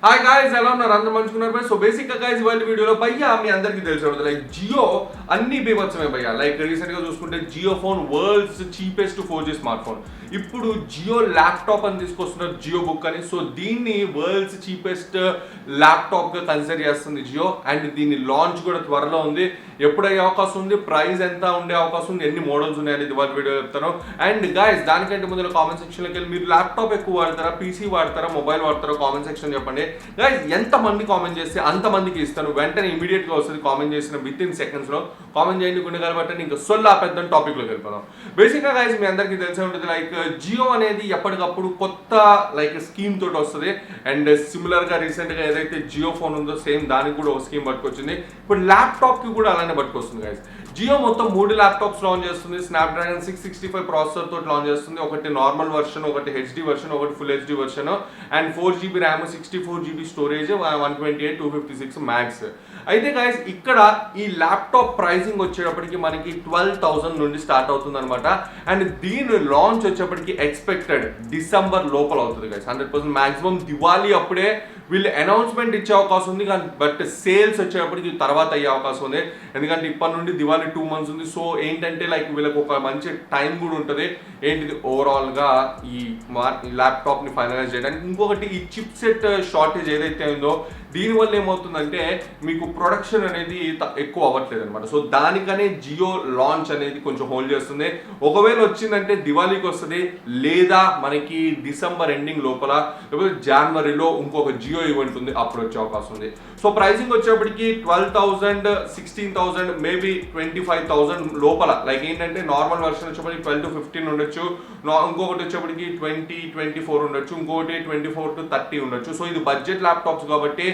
Hi guys, ఎలా ఉన్నారు? అందరూ మంచుకున్నారు. సో బేసిక్గా గాయ్స్ ఇవాళ వీడియోలో భయ్యా మీ అందరికీ తెలిసి ఉంటుంది లైక్ జియో అన్ని బీభత్సమే భయ్యా. లైక్ రీసెంట్గా చూసుకుంటే Jio phone world's cheapest 4G smart phone. ఇప్పుడు జియో ల్యాప్టాప్ అని తీసుకొస్తున్నారు, జియో బుక్ అని. సో దీన్ని వరల్డ్స్ చీపెస్ట్ ల్యాప్టాప్గా కన్సిడర్ చేస్తుంది జియో. అండ్ దీని లాంచ్ కూడా త్వరలో ఉంది. ఎప్పుడయ్యే అవకాశం ఉంది, ప్రైస్ ఎంత ఉండే అవకాశం ఉంది, ఎన్ని మోడల్స్ ఉన్నాయని ఇవాళ వీడియో చెప్తాను. అండ్ గాయ్స్ దానికంటే ముందు కామెంట్ సెక్షన్లోకి వెళ్ళి మీరు ల్యాప్టాప్ ఎక్కువ వాడతారా, పీసీ వాడతారా, మొబైల్ వాడతారా కామెంట్ సెక్షన్ చెప్పండి. గైస్ ఎంతమంది కామెంట్ చేస్తే అంతమందికి ఇస్తాను. వెంటనే ఇమీడియట్గా వస్తుంది కామెంట్ చేసిన విత్ ఇన్ సెకండ్స్లో. కామెంట్ చేయండి గుండెగాలు బట్టి ఇంకా సొల్లా పెద్ద టాపిక్లోకి వెళ్ళిపోదాం. బేసిక్గా గైస్ మీ అందరికీ తెలిసే ఉంటుంది లైక్ జియో అనేది ఎప్పటికప్పుడు కొత్త లైక్ స్కీమ్ తోటి వస్తుంది. అండ్ సిమిలర్గా రీసెంట్గా ఏదైతే జియో ఫోన్ ఉందో సేమ్ దానికి కూడా ఒక స్కీమ్ పట్టుకొచ్చింది. ఇప్పుడు ల్యాప్టాప్కి కూడా అలానే పట్టుకొస్తుంది గైస్. జియో మొత్తం 3 ల్యాప్టాప్స్ లాంచ్ చేస్తుంది. స్నాప్డ్రాగన్ 665 ప్రాసెసర్ తోటి లాంచ్ చేస్తుంది. ఒకటి నార్మల్ వర్షన్, ఒకటి హెచ్డి వర్షన్, ఒకటి full HD version. And 4GB RAM, 64GB storage, 128, 256 max. అయితే గైస్ ఇక్కడ ఈ ల్యాప్టాప్ ప్రైసింగ్ వచ్చేటప్పటికి మనకి 12,000 నుండి స్టార్ట్ అవుతుంది అనమాట. అండ్ దీని లాంచ్ వచ్చేప్పటికి ఎక్స్పెక్టెడ్ డిసెంబర్ లోపల అవుతుంది గైస్. 100% మాక్సిమం దివాళీ అప్పుడే వీళ్ళు అనౌన్స్మెంట్ ఇచ్చే అవకాశం ఉంది. కానీ బట్ సేల్స్ వచ్చేటప్పటికి తర్వాత అయ్యే అవకాశం ఉంది. ఎందుకంటే ఇప్పటి నుండి దివాళీ 2 months ఉంది. సో ఏంటంటే లైక్ వీళ్ళకి ఒక మంచి టైం కూడా ఉంటుంది ఏంటిది ఓవరాల్గా ఈ ల్యాప్టాప్ని ఫైనలైజ్ చేయడానికి. ఇంకొకటి ఈ చిప్ సెట్ షార్టేజ్ ఏదైతే ఉందో దీనివల్ల ఏమవుతుందంటే మీకు ప్రొడక్షన్ అనేది ఎక్కువ అవ్వట్లేదు అనమాట. సో దానికనే జియో లాంచ్ అనేది కొంచెం హోల్డ్ చేస్తుంది. ఒకవేళ వచ్చిందంటే దివాళీకి వస్తుంది, లేదా మనకి డిసెంబర్ ఎండింగ్ లోపల, లేకపోతే జనవరిలో ఇంకొక జియో ఈవెంట్ ఉంది, అప్పుడు వచ్చే అవకాశం ఉంది. సో ప్రైసింగ్ వచ్చేప్పటికి 12,000, 16,000, మేబీ 25,000 లోపల. లైక్ ఏంటంటే నార్మల్ వర్షన్ వచ్చేప్పటికి 12 to 15 ఉండొచ్చు, ఇంకొకటి వచ్చేప్పటికి 20, 24 ఉండొచ్చు, ఇంకొకటి 24 to 30 ఉండొచ్చు. సో ఇది బడ్జెట్ ల్యాప్టాప్స్ కాబట్టి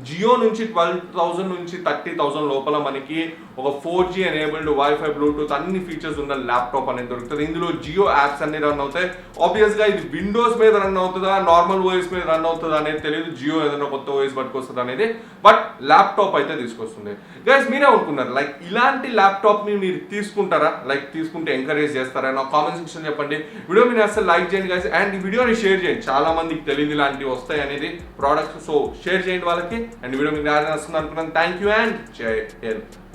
జియో నుంచి 12,000 నుంచి 30,000 లోపల మనకి ఒక 4G ఎనేబుల్డ్ వైఫై, బ్లూటూత్ అన్ని ఫీచర్స్ ఉన్న ల్యాప్టాప్ అనేది దొరుకుతుంది. ఇందులో జియో యాప్స్ అన్ని రన్ అవుతాయి. ఆబ్వియస్గా ఇది విండోస్ మీద రన్ అవుతుందా, నార్మల్ ఓఎస్ మీద రన్ అవుతుందా అనేది తెలియదు. జియో ఏదైనా కొత్త ఓఎస్ పట్టుకొస్తుంది అనేది, బట్ ల్యాప్టాప్ అయితే తీసుకొస్తుంది. గైస్ మీరే అనుకున్నారు లైక్ ఇలాంటి ల్యాప్టాప్ని మీరు తీసుకుంటారా, లైక్ తీసుకుంటే ఎంకరేజ్ చేస్తారా? నా కామెంట్ సెక్షన్ చెప్పండి. వీడియో మీరు అసలు లైక్ చేయండి గైస్. అండ్ ఈ వీడియోని షేర్ చేయండి, చాలా మందికి తెలియదు ఇలాంటివి వస్తాయి అనేది ప్రోడక్ట్స్. సో షేర్ చేయండి వాళ్ళకి. అండ్ వీడియో మీకు నచ్చింది అనుకున్నాను. థ్యాంక్ యూ అండ్ జై హింద్.